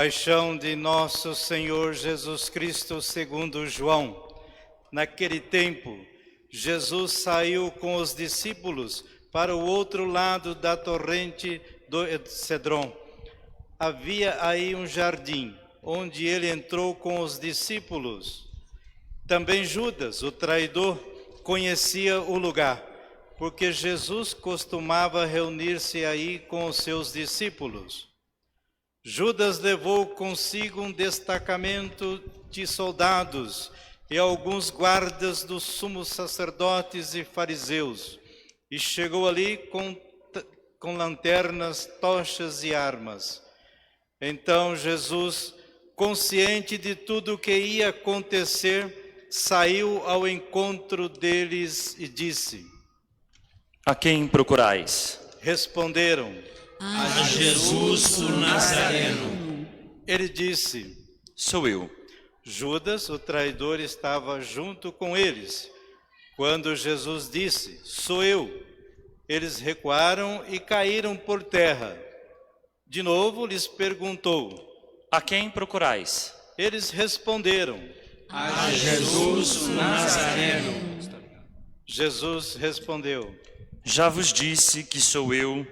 Paixão de nosso Senhor Jesus Cristo segundo João. Naquele tempo, Jesus saiu com os discípulos para o outro lado da torrente do Cedron. Havia aí um jardim, onde ele entrou com os discípulos. Também Judas, o traidor, conhecia o lugar, porque Jesus costumava reunir-se aí com os seus discípulos. Judas levou consigo um destacamento de soldados e alguns guardas dos sumos sacerdotes e fariseus, e chegou ali com lanternas, tochas e armas. Então Jesus, consciente de tudo o que ia acontecer, saiu ao encontro deles e disse: A quem procurais? Responderam: A Jesus o Nazareno. Ele disse: Sou eu. Judas, o traidor, estava junto com eles. Quando Jesus disse: Sou eu, eles recuaram e caíram por terra. De novo lhes perguntou: A quem procurais? Eles responderam: A Jesus o Nazareno. Jesus respondeu: Já vos disse que sou eu.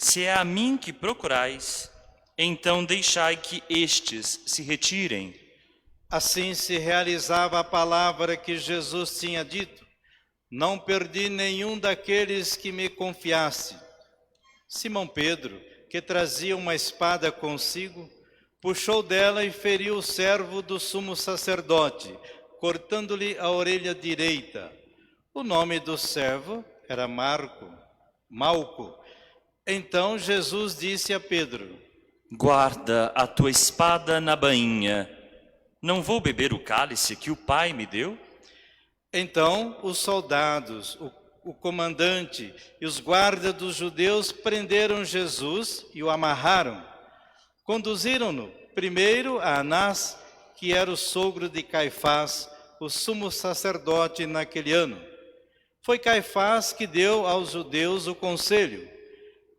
Se é a mim que procurais, então deixai que estes se retirem. Assim se realizava a palavra que Jesus tinha dito: Não perdi nenhum daqueles que me confiaste. Simão Pedro, que trazia uma espada consigo, puxou dela e feriu o servo do sumo sacerdote, cortando-lhe a orelha direita. O nome do servo era Malco. Então Jesus disse a Pedro: Guarda a tua espada na bainha. Não vou beber o cálice que o Pai me deu? Então os soldados, o comandante e os guardas dos judeus prenderam Jesus e o amarraram. Conduziram-no primeiro a Anás, que era o sogro de Caifás, o sumo sacerdote naquele ano. Foi Caifás que deu aos judeus o conselho: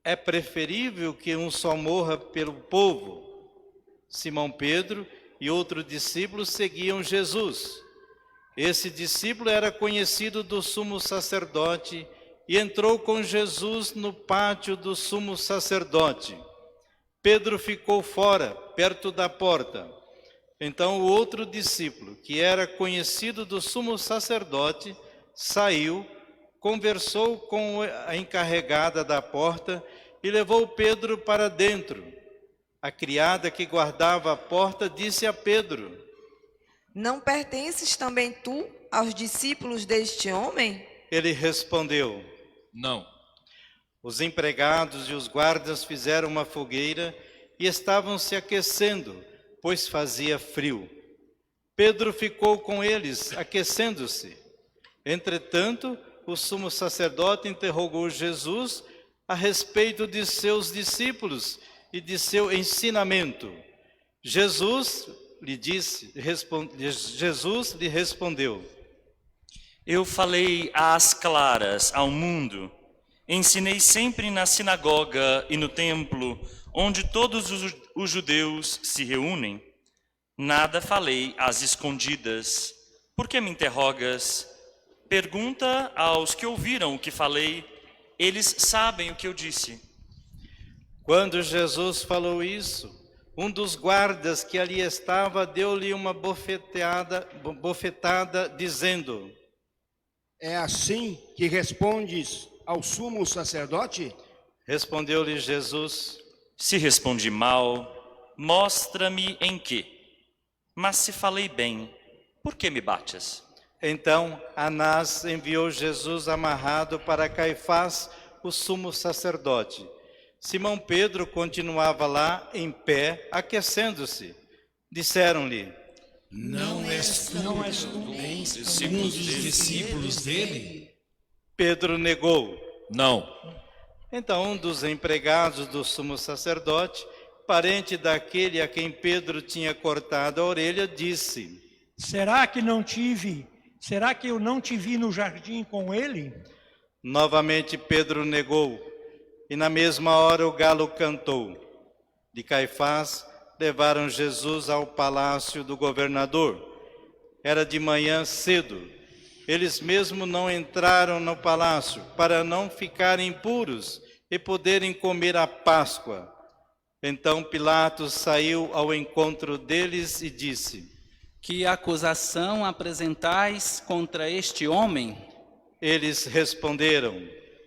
é preferível que um só morra pelo povo. Simão Pedro e outro discípulo seguiam Jesus. Esse discípulo era conhecido do sumo sacerdote e entrou com Jesus no pátio do sumo sacerdote. Pedro ficou fora, perto da porta. Então o outro discípulo, que era conhecido do sumo sacerdote, saiu, conversou com a encarregada da porta e levou Pedro para dentro. A criada que guardava a porta disse a Pedro: Não pertences também tu aos discípulos deste homem? Ele respondeu: Não. Os empregados e os guardas fizeram uma fogueira e estavam se aquecendo, pois fazia frio. Pedro ficou com eles, aquecendo-se. Entretanto, o sumo sacerdote interrogou Jesus a respeito de seus discípulos e de seu ensinamento. Jesus lhe respondeu: Eu falei às claras ao mundo. Ensinei sempre na sinagoga e no templo, onde todos os judeus se reúnem. Nada falei às escondidas. Por que me interrogas? Pergunta aos que ouviram o que falei. Eles sabem o que eu disse. Quando Jesus falou isso, um dos guardas que ali estava deu-lhe uma bofetada, dizendo: É assim que respondes ao sumo sacerdote? Respondeu-lhe Jesus: Se respondi mal, mostra-me em quê. Mas se falei bem, por que me bates? Então Anás enviou Jesus amarrado para Caifás, o sumo sacerdote. Simão Pedro continuava lá em pé, aquecendo-se. Disseram-lhe: Não és tu também um dos discípulos dele? Pedro negou. Não. Então um dos empregados do sumo sacerdote, parente daquele a quem Pedro tinha cortado a orelha, disse: Será que eu não te vi no jardim com ele? Novamente Pedro negou, e na mesma hora o galo cantou. De Caifás levaram Jesus ao palácio do governador. Era de manhã cedo. Eles mesmo não entraram no palácio para não ficarem impuros e poderem comer a Páscoa. Então Pilatos saiu ao encontro deles e disse: Que acusação apresentais contra este homem? Eles responderam: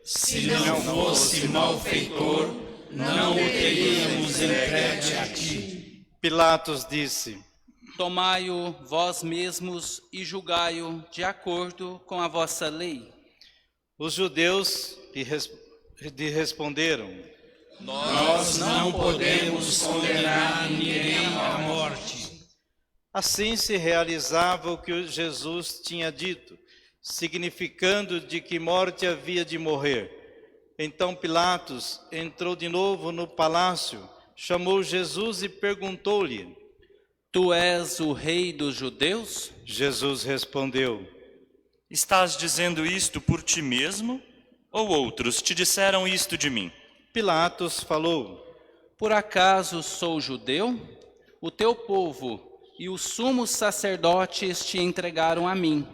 Se não fosse malfeitor, não o teríamos entregue a ti. Pilatos disse: Tomai-o vós mesmos e julgai-o de acordo com a vossa lei. Os judeus lhe responderam: Nós não podemos condenar ninguém à morte. Assim se realizava o que Jesus tinha dito, significando de que morte havia de morrer. Então Pilatos entrou de novo no palácio, chamou Jesus e perguntou-lhe: Tu és o rei dos judeus? Jesus respondeu: Estás dizendo isto por ti mesmo? Ou outros te disseram isto de mim? Pilatos falou: Por acaso sou judeu? O teu povo e os sumos sacerdotes te entregaram a mim.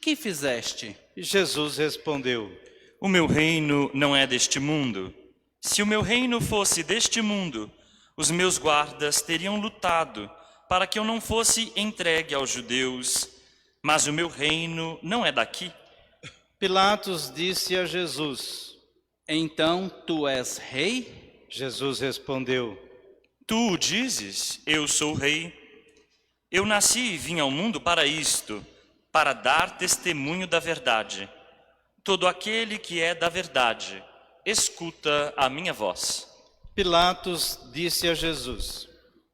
Que fizeste? E Jesus respondeu: O meu reino não é deste mundo. Se o meu reino fosse deste mundo, os meus guardas teriam lutado para que eu não fosse entregue aos judeus. Mas o meu reino não é daqui. Pilatos disse a Jesus: Então tu és rei? Jesus respondeu: Tu o dizes, eu sou rei. Eu nasci e vim ao mundo para isto, para dar testemunho da verdade. Todo aquele que é da verdade, escuta a minha voz. Pilatos disse a Jesus: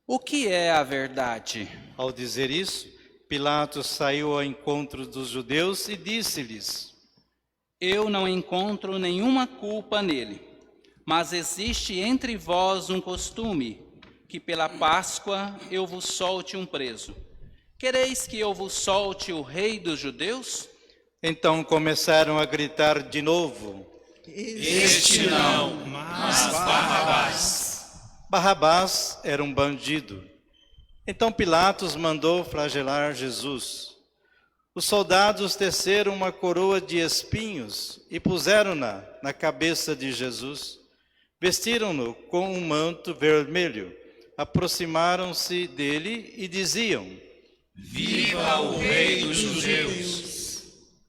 O que é a verdade? Ao dizer isso, Pilatos saiu ao encontro dos judeus e disse-lhes: Eu não encontro nenhuma culpa nele, mas existe entre vós um costume, que pela Páscoa eu vos solte um preso. Quereis que eu vos solte o rei dos judeus? Então começaram a gritar de novo: Este não, mas Barrabás. Barrabás era um bandido. Então Pilatos mandou flagelar Jesus. Os soldados teceram uma coroa de espinhos e puseram-na na cabeça de Jesus. Vestiram-no com um manto vermelho. Aproximaram-se dele e diziam: Viva o rei dos judeus!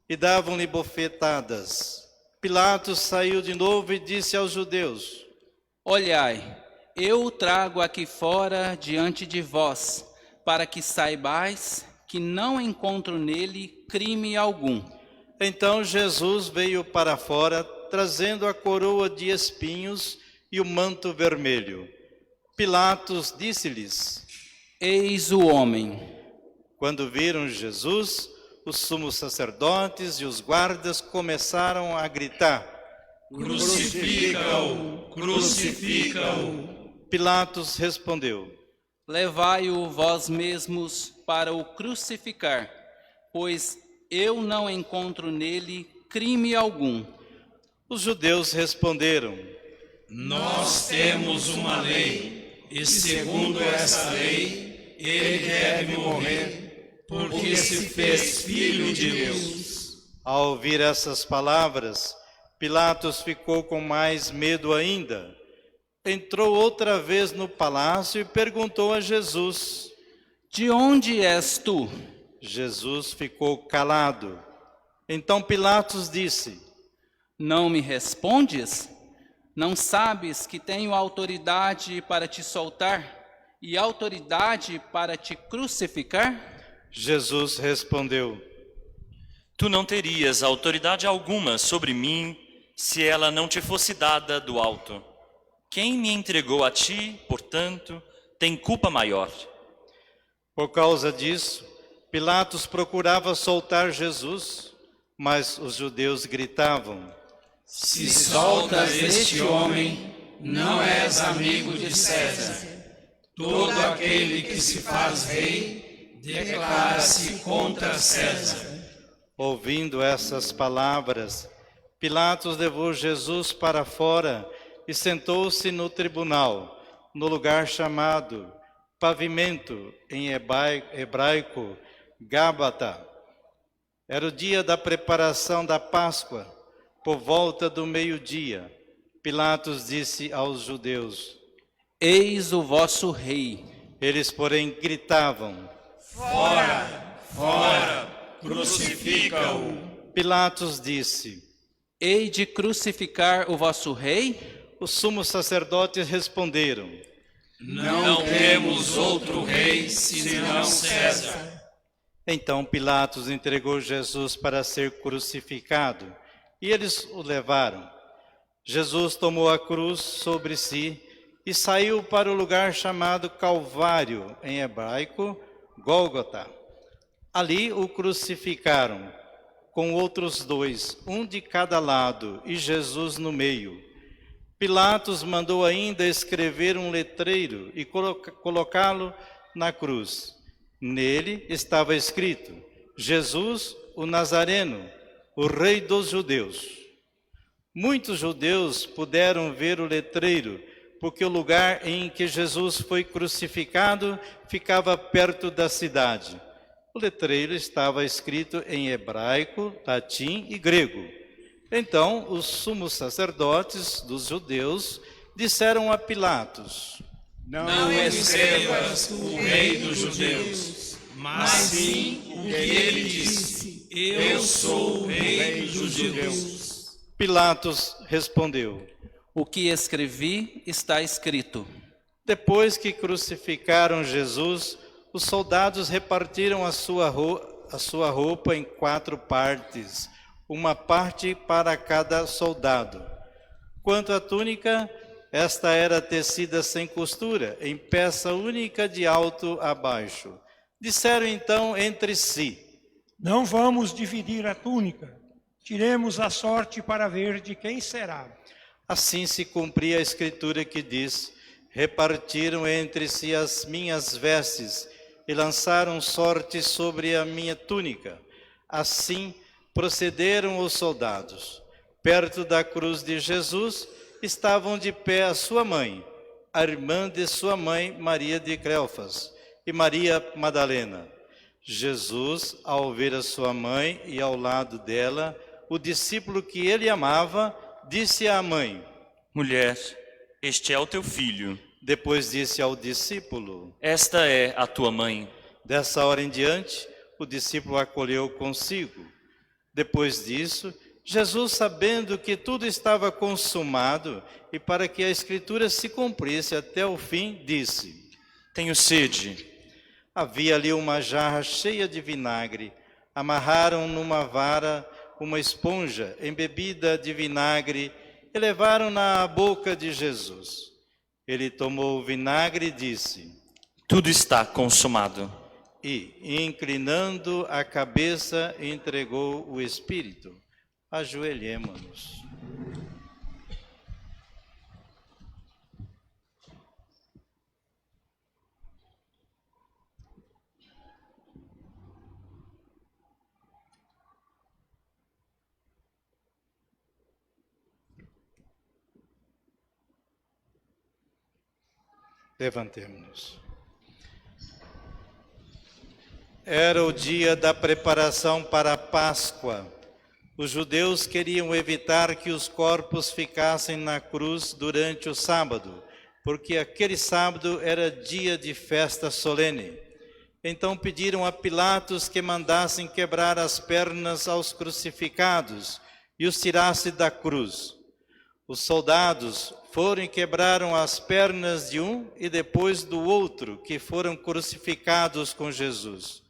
E davam-lhe bofetadas. Pilatos saiu de novo e disse aos judeus: Olhai, eu o trago aqui fora diante de vós, para que saibais que não encontro nele crime algum. Então Jesus veio para fora, trazendo a coroa de espinhos e o manto vermelho. Pilatos disse-lhes: Eis o homem. Quando viram Jesus, os sumos sacerdotes e os guardas começaram a gritar: Crucifica-o! Crucifica-o! Pilatos respondeu: Levai-o vós mesmos para o crucificar, pois eu não encontro nele crime algum. Os judeus responderam: Nós temos uma lei, e segundo essa lei, ele deve morrer, porque se fez filho de Deus. Ao ouvir essas palavras, Pilatos ficou com mais medo ainda. Entrou outra vez no palácio e perguntou a Jesus: De onde és tu? Jesus ficou calado. Então Pilatos disse: Não me respondes? Não sabes que tenho autoridade para te soltar e autoridade para te crucificar? Jesus respondeu: Tu não terias autoridade alguma sobre mim se ela não te fosse dada do alto. Quem me entregou a ti, portanto, tem culpa maior. Por causa disso, Pilatos procurava soltar Jesus, mas os judeus gritavam: Se soltas este homem, não és amigo de César. Todo aquele que se faz rei, declara-se contra César. Ouvindo essas palavras, Pilatos levou Jesus para fora e sentou-se no tribunal, no lugar chamado pavimento, em hebraico, Gábata. Era o dia da preparação da Páscoa, por volta do meio-dia. Pilatos disse aos judeus: Eis o vosso rei. Eles, porém, gritavam: Fora, fora, crucifica-o. Pilatos disse: Hei de crucificar o vosso rei? Os sumos sacerdotes responderam: Não temos outro rei senão César. Então Pilatos entregou Jesus para ser crucificado, e eles o levaram. Jesus tomou a cruz sobre si e saiu para o lugar chamado Calvário, em hebraico, Gólgota. Ali o crucificaram, com outros dois, um de cada lado, e Jesus no meio. Pilatos mandou ainda escrever um letreiro e colocá-lo na cruz. Nele estava escrito: Jesus, o Nazareno, o Rei dos Judeus. Muitos judeus puderam ver o letreiro, porque o lugar em que Jesus foi crucificado ficava perto da cidade. O letreiro estava escrito em hebraico, latim e grego. Então, os sumos sacerdotes dos judeus disseram a Pilatos: Não escrevas o rei dos judeus, mas sim o que ele disse: Eu sou o rei dos judeus. Pilatos respondeu: O que escrevi está escrito. Depois que crucificaram Jesus, os soldados repartiram a sua roupa em 4 partes, uma parte para cada soldado. Quanto à túnica, esta era tecida sem costura, em peça única de alto a baixo. Disseram então entre si: Não vamos dividir a túnica. Tiremos a sorte para ver de quem será. Assim se cumpria a escritura que diz: Repartiram entre si as minhas vestes e lançaram sorte sobre a minha túnica. Assim procederam os soldados. Perto da cruz de Jesus estavam de pé a sua mãe, a irmã de sua mãe, Maria de Cleofas, e Maria Madalena. Jesus, ao ver a sua mãe e ao lado dela o discípulo que ele amava, disse à mãe: Mulher, este é o teu filho. Depois disse ao discípulo: Esta é a tua mãe. Dessa hora em diante, o discípulo a acolheu consigo. Depois disso, Jesus, sabendo que tudo estava consumado e para que a escritura se cumprisse até o fim, disse: Tenho sede. Havia ali uma jarra cheia de vinagre. Amarraram numa vara uma esponja embebida de vinagre e levaram-na à boca de Jesus. Ele tomou o vinagre e disse: Tudo está consumado. E, inclinando a cabeça, entregou o Espírito. Ajoelhemo-nos. Levantemo-nos. Era o dia da preparação para a Páscoa. Os judeus queriam evitar que os corpos ficassem na cruz durante o sábado, porque aquele sábado era dia de festa solene. Então pediram a Pilatos que mandassem quebrar as pernas aos crucificados e os tirasse da cruz. Os soldados foram e quebraram as pernas de um e depois do outro, que foram crucificados com Jesus.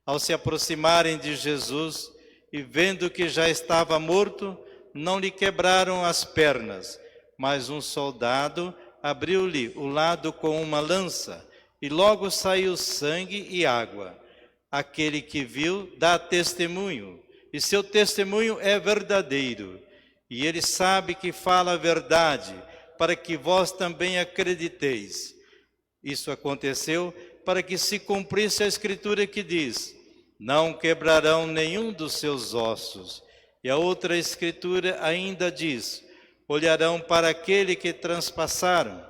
Ao se aproximarem de Jesus e vendo que já estava morto, não lhe quebraram as pernas, mas um soldado abriu-lhe o lado com uma lança, e logo saiu sangue e água. Aquele que viu dá testemunho, e seu testemunho é verdadeiro, e ele sabe que fala a verdade, para que vós também acrediteis. Isso aconteceu para que se cumprisse a escritura que diz: não quebrarão nenhum dos seus ossos. E a outra escritura ainda diz: olharão para aquele que transpassaram.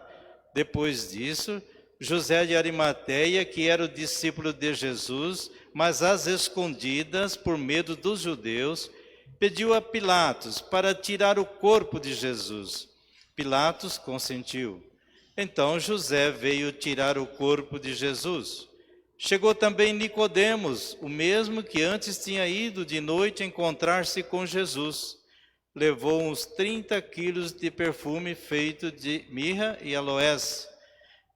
Depois disso, José de Arimateia, que era o discípulo de Jesus, mas às escondidas, por medo dos judeus, pediu a Pilatos para tirar o corpo de Jesus. Pilatos consentiu. Então José veio tirar o corpo de Jesus. Chegou também Nicodemos, o mesmo que antes tinha ido de noite encontrar-se com Jesus. Levou uns 30 quilos de perfume feito de mirra e aloés.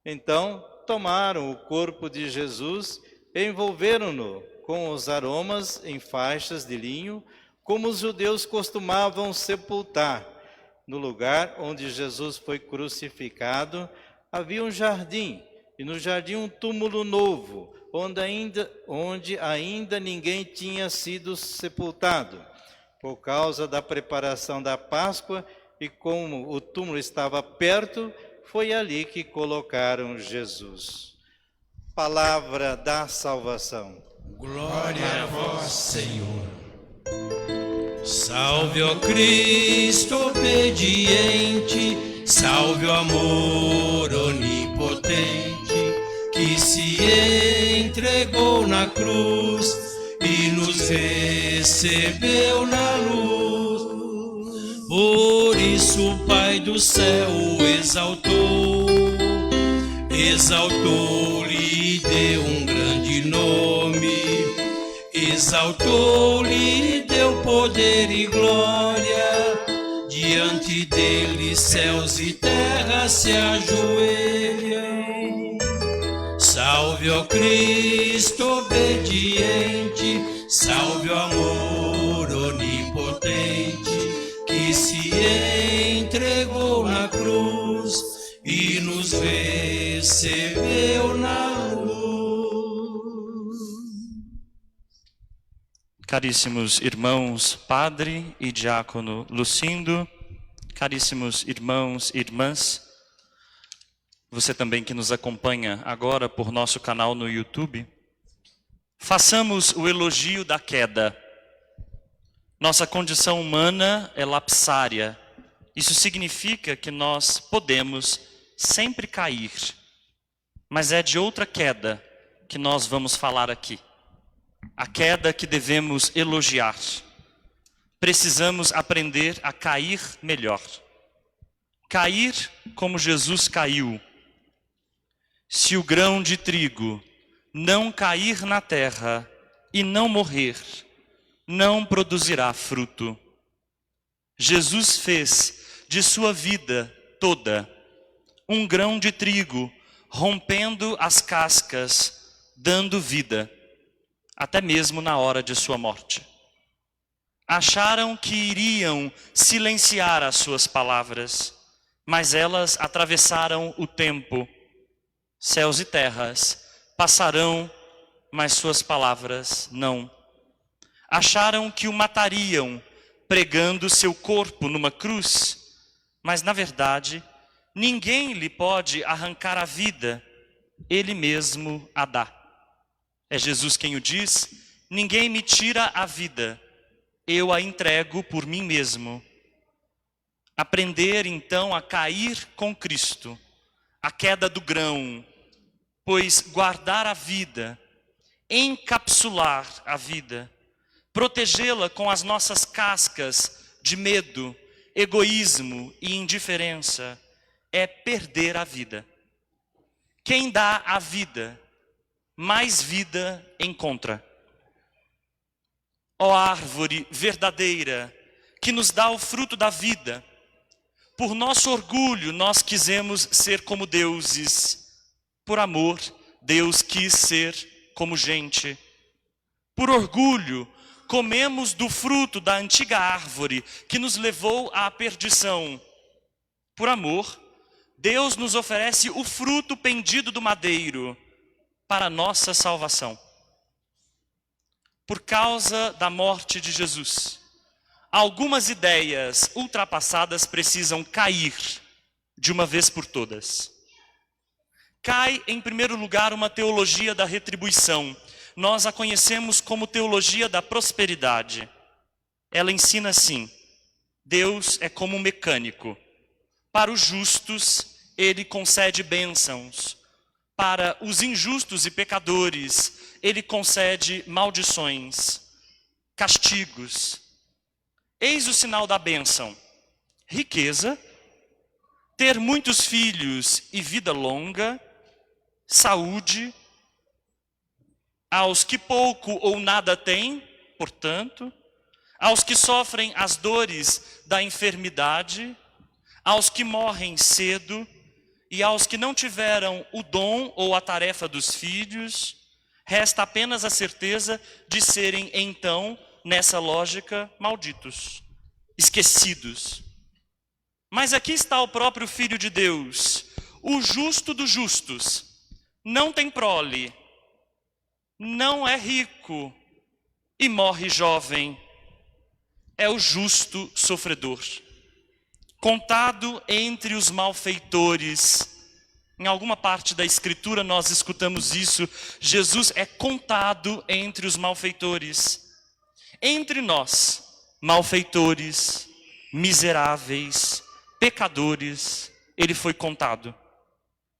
Então tomaram o corpo de Jesus e envolveram-no com os aromas em faixas de linho, como os judeus costumavam sepultar. No lugar onde Jesus foi crucificado, havia um jardim, e no jardim um túmulo novo, onde ainda ninguém tinha sido sepultado. Por causa da preparação da Páscoa, e como o túmulo estava perto, foi ali que colocaram Jesus. Palavra da salvação. Glória a vós, Senhor. Salve, ó Cristo obediente, salve o amor onipotente, que se entregou na cruz e nos recebeu na luz. Por isso o Pai do céu exaltou-lhe e deu um grande nome, exaltou-lhe e deu poder e glória. Diante dele céus e terra se ajoelham. Salve, ó Cristo obediente, salve o amor onipotente, que se entregou na cruz e nos recebeu na luz. Caríssimos irmãos, Padre e Diácono Lucindo, caríssimos irmãos e irmãs, você também que nos acompanha agora por nosso canal no YouTube, façamos o elogio da queda. Nossa condição humana é lapsária. Isso significa que nós podemos sempre cair, mas é de outra queda que nós vamos falar aqui. A queda que devemos elogiar. Precisamos aprender a cair melhor. Cair como Jesus caiu. Se o grão de trigo não cair na terra e não morrer, não produzirá fruto. Jesus fez de sua vida toda um grão de trigo, rompendo as cascas, dando vida, até mesmo na hora de sua morte. Acharam que iriam silenciar as suas palavras, mas elas atravessaram o tempo. Céus e terras passarão, mas suas palavras não. Acharam que o matariam, pregando seu corpo numa cruz, mas na verdade, ninguém lhe pode arrancar a vida, ele mesmo a dá. É Jesus quem o diz: ninguém me tira a vida, eu a entrego por mim mesmo. Aprender então a cair com Cristo, a queda do grão, pois guardar a vida, encapsular a vida, protegê-la com as nossas cascas de medo, egoísmo e indiferença, é perder a vida. Quem dá a vida, mais vida encontra. Ó árvore verdadeira, que nos dá o fruto da vida, por nosso orgulho nós quisemos ser como deuses. Por amor, Deus quis ser como gente. Por orgulho, comemos do fruto da antiga árvore que nos levou à perdição. Por amor, Deus nos oferece o fruto pendido do madeiro para nossa salvação. Por causa da morte de Jesus, algumas ideias ultrapassadas precisam cair de uma vez por todas. Cai, em primeiro lugar, uma teologia da retribuição. Nós a conhecemos como teologia da prosperidade. Ela ensina assim: Deus é como um mecânico. Para os justos, ele concede bênçãos. Para os injustos e pecadores, ele concede maldições, castigos. Eis o sinal da bênção: riqueza, ter muitos filhos e vida longa, saúde. Aos que pouco ou nada têm, portanto, aos que sofrem as dores da enfermidade, aos que morrem cedo e aos que não tiveram o dom ou a tarefa dos filhos, resta apenas a certeza de serem, então, nessa lógica, malditos, esquecidos. Mas aqui está o próprio Filho de Deus, o justo dos justos, não tem prole, não é rico e morre jovem. É o justo sofredor, contado entre os malfeitores. Em alguma parte da Escritura nós escutamos isso. Jesus é contado entre os malfeitores. Entre nós, malfeitores, miseráveis, pecadores, ele foi contado.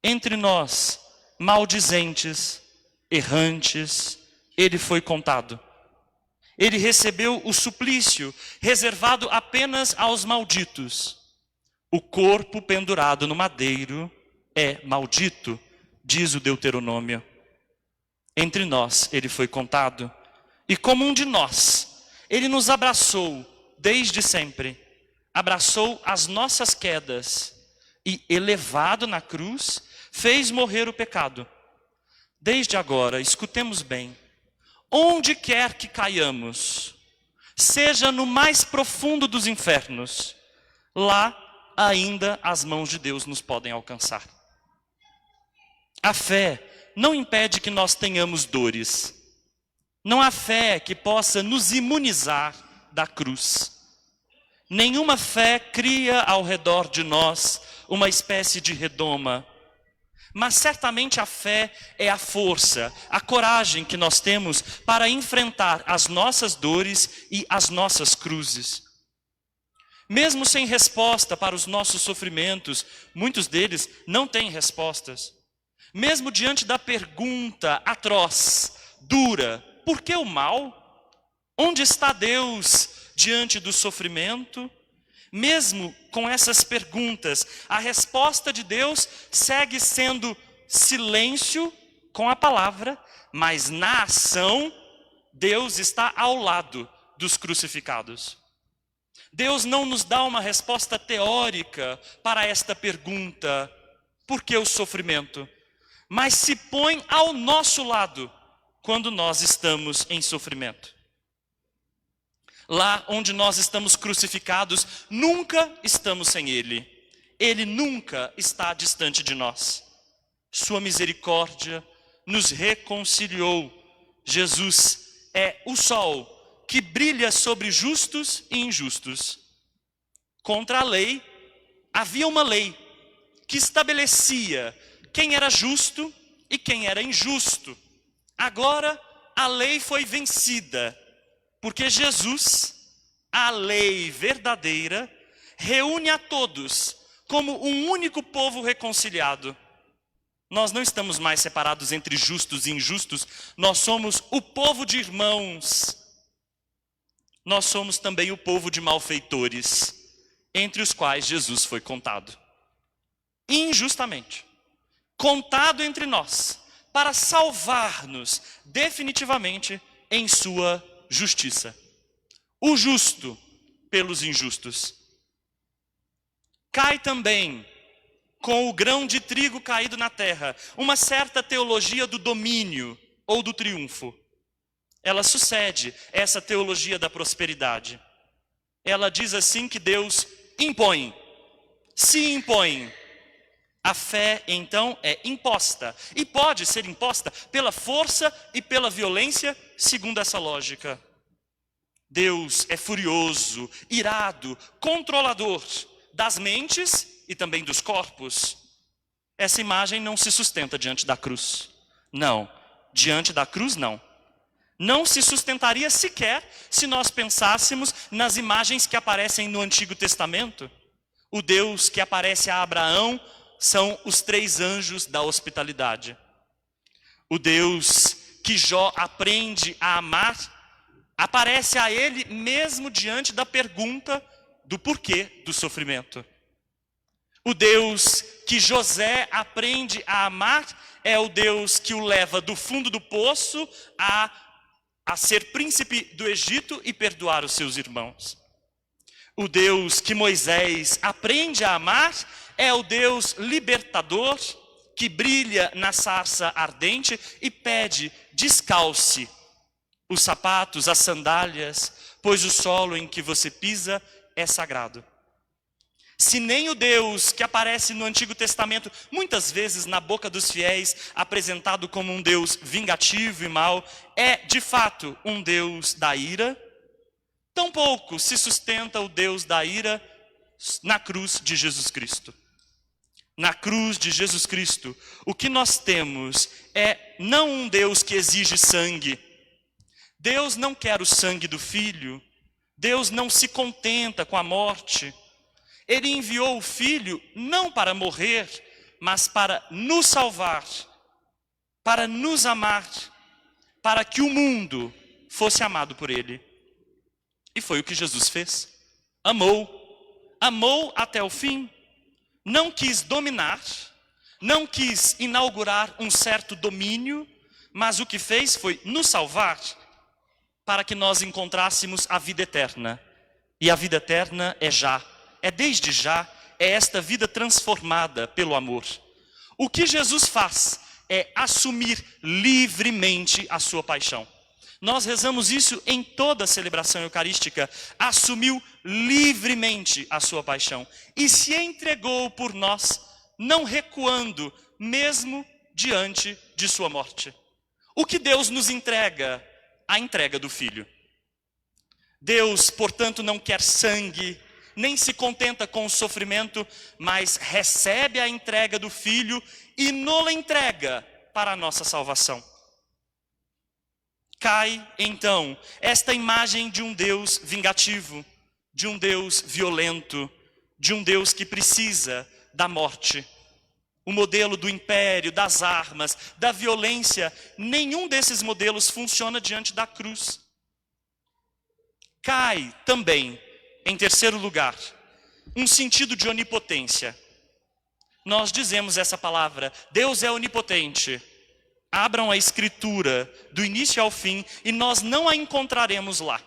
Entre nós, maldizentes, errantes, ele foi contado. Ele recebeu o suplício reservado apenas aos malditos. O corpo pendurado no madeiro é maldito, diz o Deuteronômio. Entre nós ele foi contado, e como um de nós, ele nos abraçou desde sempre, abraçou as nossas quedas e, elevado na cruz, fez morrer o pecado. Desde agora, escutemos bem, onde quer que caiamos, seja no mais profundo dos infernos, lá ainda as mãos de Deus nos podem alcançar. A fé não impede que nós tenhamos dores. Não há fé que possa nos imunizar da cruz. Nenhuma fé cria ao redor de nós uma espécie de redoma. Mas certamente a fé é a força, a coragem que nós temos para enfrentar as nossas dores e as nossas cruzes. Mesmo sem resposta para os nossos sofrimentos, muitos deles não têm respostas. Mesmo diante da pergunta atroz, dura, por que o mal? Onde está Deus diante do sofrimento? Mesmo com essas perguntas, a resposta de Deus segue sendo silêncio com a palavra, mas na ação, Deus está ao lado dos crucificados. Deus não nos dá uma resposta teórica para esta pergunta, por que o sofrimento? Mas se põe ao nosso lado quando nós estamos em sofrimento. Lá onde nós estamos crucificados, nunca estamos sem Ele. Ele nunca está distante de nós. Sua misericórdia nos reconciliou. Jesus é o sol que brilha sobre justos e injustos. Contra a lei, havia uma lei que estabelecia quem era justo e quem era injusto. Agora a lei foi vencida, porque Jesus, a lei verdadeira, reúne a todos como um único povo reconciliado. Nós não estamos mais separados entre justos e injustos, nós somos o povo de irmãos. Nós somos também o povo de malfeitores, entre os quais Jesus foi contado. Injustamente, contado entre nós, para salvar-nos definitivamente em sua justiça. O justo pelos injustos. Cai também, com o grão de trigo caído na terra, uma certa teologia do domínio ou do triunfo. Ela sucede essa teologia da prosperidade. Ela diz assim que Deus impõe, se impõe. A fé, então, é imposta, e pode ser imposta pela força e pela violência, segundo essa lógica. Deus é furioso, irado, controlador das mentes e também dos corpos. Essa imagem não se sustenta diante da cruz. Não, diante da cruz não. Não se sustentaria sequer se nós pensássemos nas imagens que aparecem no Antigo Testamento. O Deus que aparece a Abraão são os 3 anjos da hospitalidade. O Deus que Jó aprende a amar, aparece a ele mesmo diante da pergunta do porquê do sofrimento. O Deus que José aprende a amar é o Deus que o leva do fundo do poço a ser príncipe do Egito e perdoar os seus irmãos. O Deus que Moisés aprende a amar é o Deus libertador que brilha na sarça ardente e pede: descalce os sapatos, as sandálias, pois o solo em que você pisa é sagrado. Se nem o Deus que aparece no Antigo Testamento, muitas vezes na boca dos fiéis, apresentado como um Deus vingativo e mau, é de fato um Deus da ira, tampouco se sustenta o Deus da ira na cruz de Jesus Cristo. Na cruz de Jesus Cristo, o que nós temos é não um Deus que exige sangue. Deus não quer o sangue do Filho. Deus não se contenta com a morte. Ele enviou o Filho não para morrer, mas para nos salvar, para nos amar, para que o mundo fosse amado por Ele. E foi o que Jesus fez. Amou até o fim. Não quis dominar, não quis inaugurar um certo domínio, mas o que fez foi nos salvar para que nós encontrássemos a vida eterna. E a vida eterna é desde já, é esta vida transformada pelo amor. O que Jesus faz é assumir livremente a sua paixão. Nós rezamos isso em toda a celebração eucarística. Assumiu livremente a sua paixão e se entregou por nós, não recuando, mesmo diante de sua morte. O que Deus nos entrega? A entrega do Filho. Deus, portanto, não quer sangue, nem se contenta com o sofrimento, mas recebe a entrega do Filho e nos entrega para a nossa salvação. Cai, então, esta imagem de um Deus vingativo, de um Deus violento, de um Deus que precisa da morte. O modelo do império, das armas, da violência, nenhum desses modelos funciona diante da cruz. Cai também, em terceiro lugar, um sentido de onipotência. Nós dizemos essa palavra, Deus é onipotente. Abram a Escritura do início ao fim e nós não a encontraremos lá.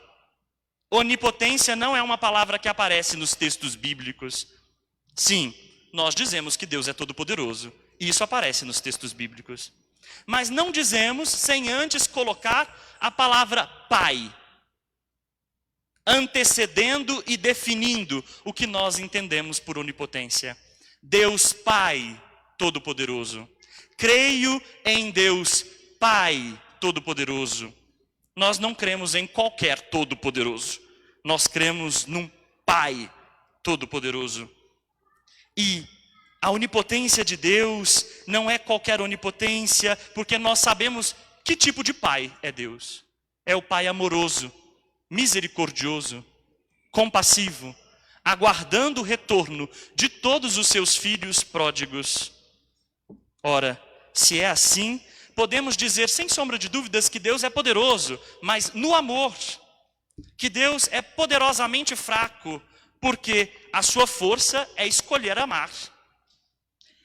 Onipotência não é uma palavra que aparece nos textos bíblicos. Sim, nós dizemos que Deus é todo-poderoso. E isso aparece nos textos bíblicos. Mas não dizemos sem antes colocar a palavra Pai, antecedendo e definindo o que nós entendemos por onipotência. Deus Pai todo-poderoso. Creio em Deus Pai todo-poderoso. Nós não cremos em qualquer todo-poderoso. Nós cremos num Pai todo-poderoso. E a onipotência de Deus não é qualquer onipotência, porque nós sabemos que tipo de Pai é Deus. É o Pai amoroso, misericordioso, compassivo, aguardando o retorno de todos os seus filhos pródigos. Ora, se é assim, podemos dizer sem sombra de dúvidas que Deus é poderoso, mas no amor, que Deus é poderosamente fraco, porque a sua força é escolher amar.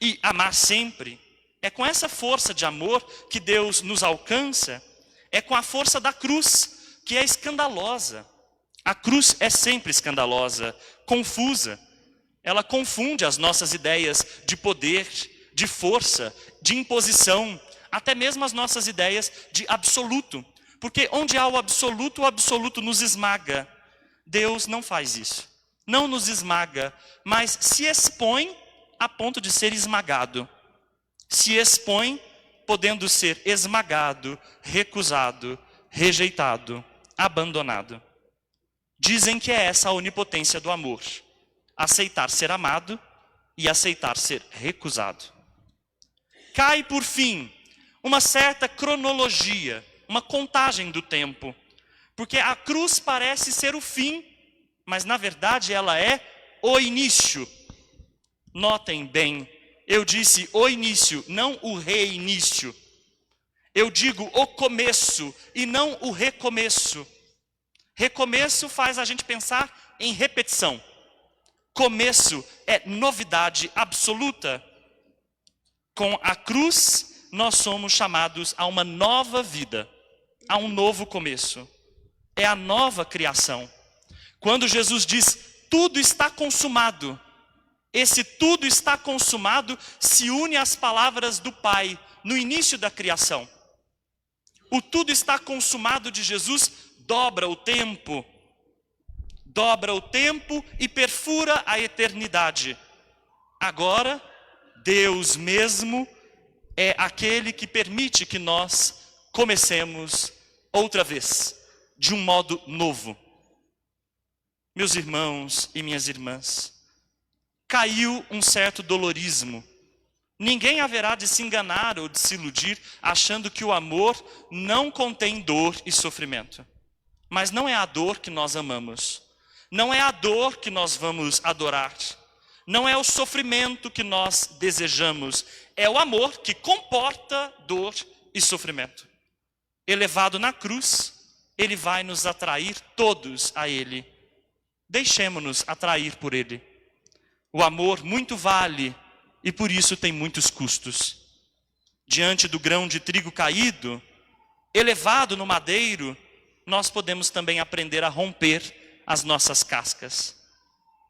E amar sempre. É com essa força de amor que Deus nos alcança, é com a força da cruz, que é escandalosa. A cruz é sempre escandalosa, confusa. Ela confunde as nossas ideias de poder, de força, de imposição, até mesmo as nossas ideias de absoluto. Porque onde há o absoluto nos esmaga. Deus não faz isso. Não nos esmaga, mas se expõe a ponto de ser esmagado. Se expõe podendo ser esmagado, recusado, rejeitado, abandonado. Dizem que é essa a onipotência do amor. Aceitar ser amado e aceitar ser recusado. Cai, por fim, uma certa cronologia, uma contagem do tempo. Porque a cruz parece ser o fim, mas na verdade ela é o início. Notem bem, eu disse o início, não o reinício. Eu digo o começo e não o recomeço. Recomeço faz a gente pensar em repetição. Começo é novidade absoluta. Com a cruz, nós somos chamados a uma nova vida, a um novo começo. É a nova criação. Quando Jesus diz, tudo está consumado, esse tudo está consumado se une às palavras do Pai no início da criação. O tudo está consumado de Jesus dobra o tempo e perfura a eternidade. Agora, Deus mesmo é aquele que permite que nós comecemos outra vez, de um modo novo. Meus irmãos e minhas irmãs, caiu um certo dolorismo. Ninguém haverá de se enganar ou de se iludir achando que o amor não contém dor e sofrimento. Mas não é a dor que nós amamos. Não é a dor que nós vamos adorar. Não é o sofrimento que nós desejamos. É o amor que comporta dor e sofrimento. Elevado na cruz, ele vai nos atrair todos a ele. Deixemo-nos atrair por ele. O amor muito vale e por isso tem muitos custos. Diante do grão de trigo caído, elevado no madeiro, nós podemos também aprender a romper as nossas cascas.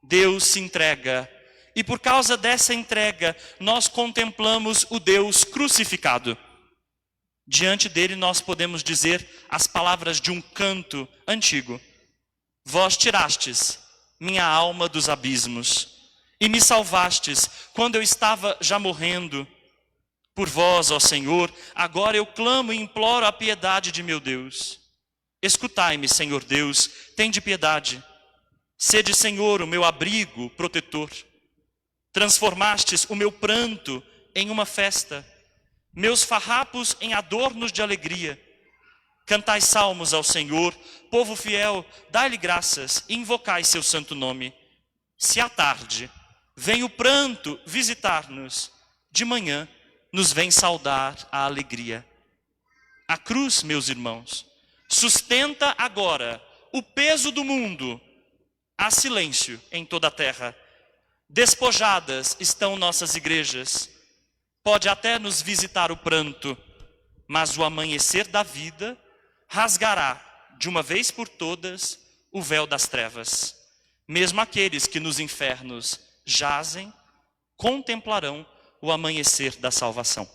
Deus se entrega e por causa dessa entrega, nós contemplamos o Deus crucificado. Diante dele nós podemos dizer as palavras de um canto antigo. Vós tirastes minha alma dos abismos e me salvastes quando eu estava já morrendo. Por vós, ó Senhor, agora eu clamo e imploro a piedade de meu Deus. Escutai-me, Senhor Deus, tende piedade. Sede, Senhor, o meu abrigo protetor. Transformastes o meu pranto em uma festa, meus farrapos em adornos de alegria. Cantai salmos ao Senhor, povo fiel, dai-lhe graças e invocai seu santo nome. Se à tarde vem o pranto visitar-nos, de manhã nos vem saudar a alegria. A cruz, meus irmãos, sustenta agora o peso do mundo. Há silêncio em toda a terra. Despojadas estão nossas igrejas. Pode até nos visitar o pranto, mas o amanhecer da vida rasgará, de uma vez por todas, o véu das trevas. Mesmo aqueles que nos infernos jazem, contemplarão o amanhecer da salvação.